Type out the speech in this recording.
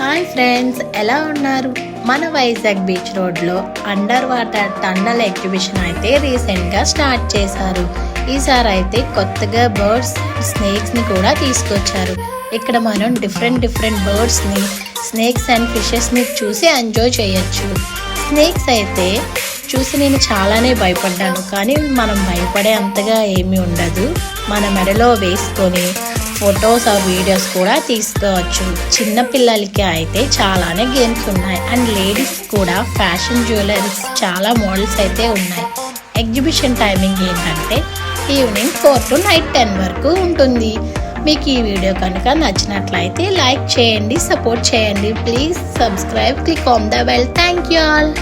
Hi friends, ఎలా ఉన్నారు? మన వైజాగ్ బీచ్ రోడ్లో అండర్ వాటర్ టన్నల్ ఎగ్జిబిషన్ అయితే రీసెంట్గా స్టార్ట్ చేశారు. ఈసారి అయితే కొత్తగా బర్డ్స్, స్నేక్స్ని కూడా తీసుకొచ్చారు. ఇక్కడ మనం డిఫరెంట్ బర్డ్స్ని, స్నేక్స్ అండ్ ఫిషెస్ని చూసి ఎంజాయ్ చేయొచ్చు. స్నేక్స్ అయితే చూసి నేను చాలానే భయపడ్డాను, కానీ మనం భయపడే అంతగా ఏమీ ఉండదు. మన మెడలో వేసుకొని ఫొటోస్ ఆ వీడియోస్ కూడా తీసుకోవచ్చు. చిన్న పిల్లలకి అయితే చాలానే గేమ్స్ ఉన్నాయి అండ్ లేడీస్ కూడా ఫ్యాషన్ జ్యువెలరీస్ చాలా మోడల్స్ అయితే ఉన్నాయి. ఎగ్జిబిషన్ టైమింగ్ ఏంటంటే ఈవినింగ్ 4 to నైట్ 10 వరకు ఉంటుంది. మీకు ఈ వీడియో కనుక నచ్చినట్లయితే లైక్ చేయండి, సపోర్ట్ చేయండి. Please subscribe, click on the bell. Thank you all.